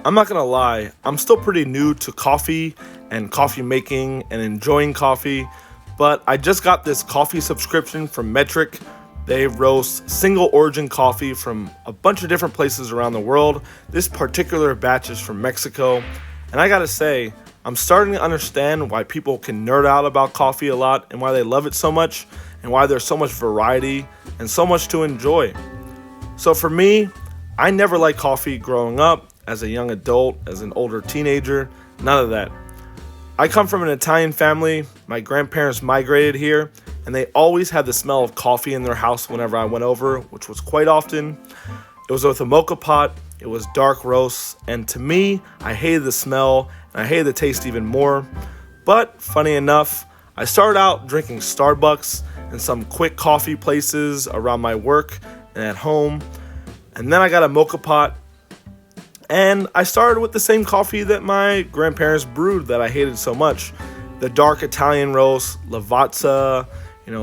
I'm not gonna lie, I'm still pretty new to coffee and coffee making and enjoying coffee, but I just got this coffee subscription from Metric. They roast single origin coffee from a bunch of different places around the world. This particular batch is from Mexico, and I gotta say, I'm starting to understand why people can nerd out about coffee a lot and why they love it so much and why there's so much variety and so much to enjoy. So for me, I never liked coffee growing up, as a young adult, as an older teenager, none of that. I come from an Italian family. My grandparents migrated here, and they always had the smell of coffee in their house whenever I went over, which was quite often. It was with a mocha pot, it was dark roast, and to me, I hated the smell, and I hated the taste even more. But, funny enough, I started out drinking Starbucks and some quick coffee places around my work and at home, and then I got a mocha pot. And I started with the same coffee that my grandparents brewed that I hated so much. The dark Italian roast, Lavazza,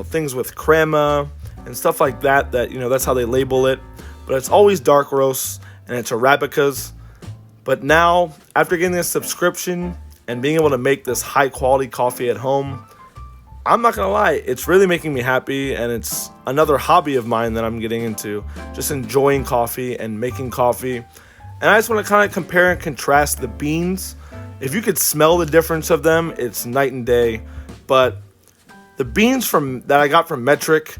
things with crema and stuff like that, that's how they label it. But it's always dark roasts and it's Arabicas. But now, after getting this subscription and being able to make this high quality coffee at home, I'm not gonna lie, it's really making me happy, and it's another hobby of mine that I'm getting into, just enjoying coffee and making coffee. And I just want to kind of compare and contrast the beans. If you could smell the difference of them, it's night and day. But the beans that I got from Metric,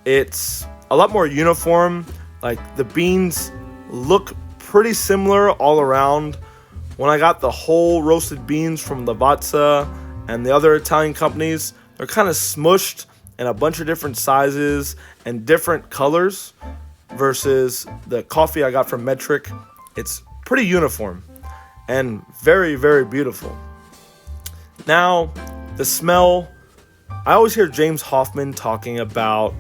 it's a lot more uniform. Like, the beans look pretty similar all around. When I got the whole roasted beans from Lavazza and the other Italian companies, they're kind of smushed in a bunch of different sizes and different colors, versus the coffee I got from Metric. It's pretty uniform and very, very beautiful. Now, the smell, I always hear James Hoffmann talking about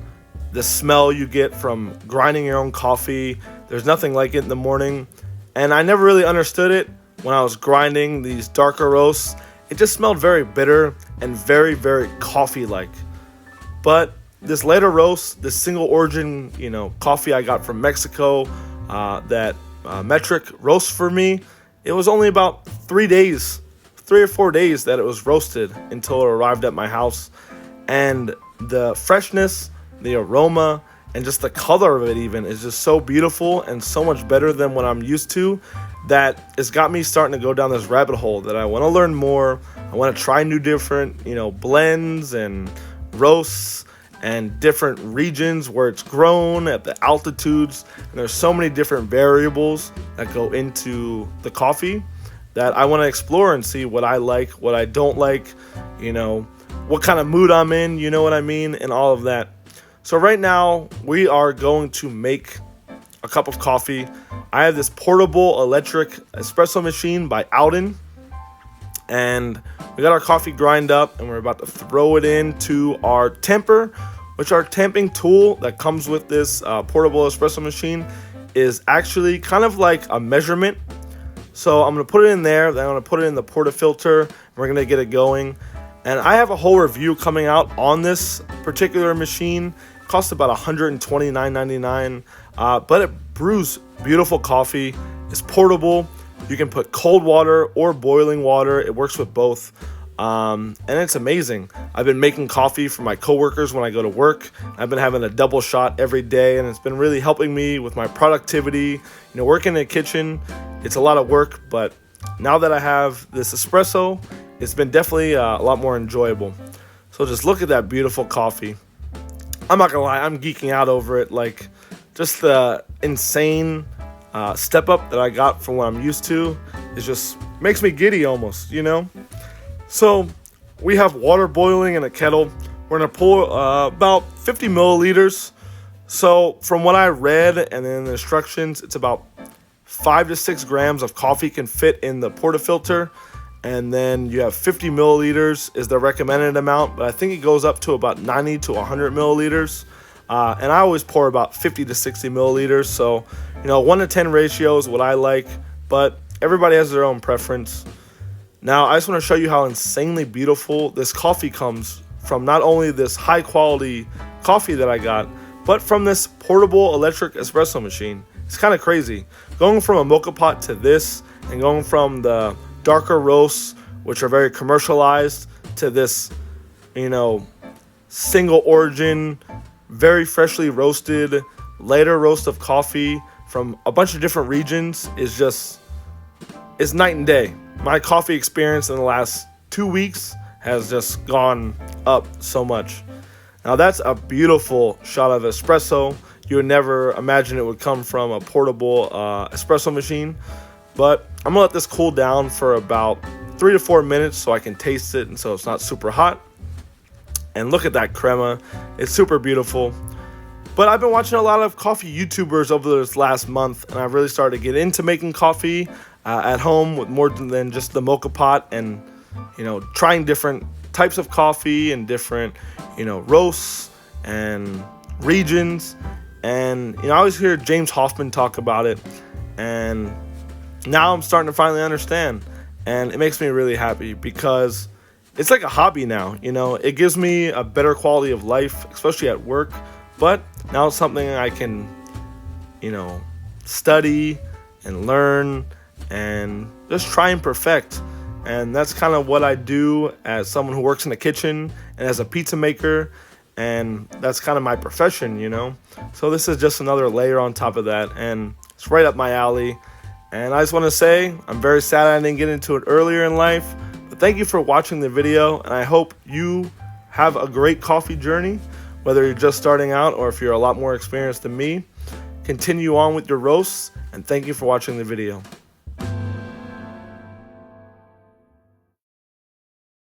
the smell you get from grinding your own coffee. There's nothing like it in the morning. And I never really understood it when I was grinding these darker roasts. It just smelled very bitter and very, very coffee-like. But this later roast, this single origin, coffee I got from Mexico, that Metric roast for me, it was only about 3 or 4 days that it was roasted until it arrived at my house. And the freshness, the aroma, and just the color of it even is just so beautiful and so much better than what I'm used to, that it's got me starting to go down this rabbit hole that I want to learn more. I want to try new different, blends and roasts and different regions where it's grown, at the altitudes. And there's so many different variables that go into the coffee that I want to explore and see what I like, what I don't like, what kind of mood I'm in, you know what I mean, and all of that. So right now, we are going to make a cup of coffee. I have this portable electric espresso machine by Alden, and we got our coffee grind up, and we're about to throw it into our temper, which our temping tool that comes with this portable espresso machine is actually kind of like a measurement. So I'm going to put it in there, then I'm going to put it in the portafilter, and we're going to get it going. And I have a whole review coming out on this particular machine. It costs about $129.99, but it brews beautiful coffee. It's portable. You can put cold water or boiling water. It works with both. And it's amazing. I've been making coffee for my coworkers when I go to work. I've been having a double shot every day, and it's been really helping me with my productivity. Working in the kitchen, it's a lot of work, but now that I have this espresso, it's been definitely a lot more enjoyable. So just look at that beautiful coffee. I'm not gonna lie, I'm geeking out over it. Like, just the insane step up that I got from what I'm used to, it just makes me giddy almost, So we have water boiling in a kettle. We're gonna pour about 50 milliliters. So from what I read and in the instructions, it's about 5 to 6 grams of coffee can fit in the portafilter. And then you have 50 milliliters is the recommended amount, but I think it goes up to about 90 to 100 milliliters. And I always pour about 50 to 60 milliliters. So, 1 to 10 ratio is what I like, but everybody has their own preference. Now, I just want to show you how insanely beautiful this coffee comes from, not only this high quality coffee that I got, but from this portable electric espresso machine. It's kind of crazy. Going from a mocha pot to this and going from the darker roasts, which are very commercialized, to this, single origin, very freshly roasted, later roast of coffee from a bunch of different regions is night and day. My coffee experience in the last 2 weeks has just gone up so much. Now that's a beautiful shot of espresso. You would never imagine it would come from a portable espresso machine, but I'm gonna let this cool down for about 3 to 4 minutes so I can taste it and so it's not super hot. And look at that crema, it's super beautiful. But I've been watching a lot of coffee YouTubers over this last month, and I've really started to get into making coffee at home with more than just the mocha pot, and trying different types of coffee and different roasts and regions. And I always hear James Hoffman talk about it, and now I'm starting to finally understand, and it makes me really happy because it's like a hobby now. It gives me a better quality of life, especially at work. But now it's something I can, study and learn and just try and perfect. And that's kind of what I do as someone who works in the kitchen and as a pizza maker. And that's kind of my profession, So this is just another layer on top of that. And it's right up my alley. And I just want to say, I'm very sad I didn't get into it earlier in life. But thank you for watching the video. And I hope you have a great coffee journey. Whether you're just starting out or if you're a lot more experienced than me, continue on with your roasts, and thank you for watching the video.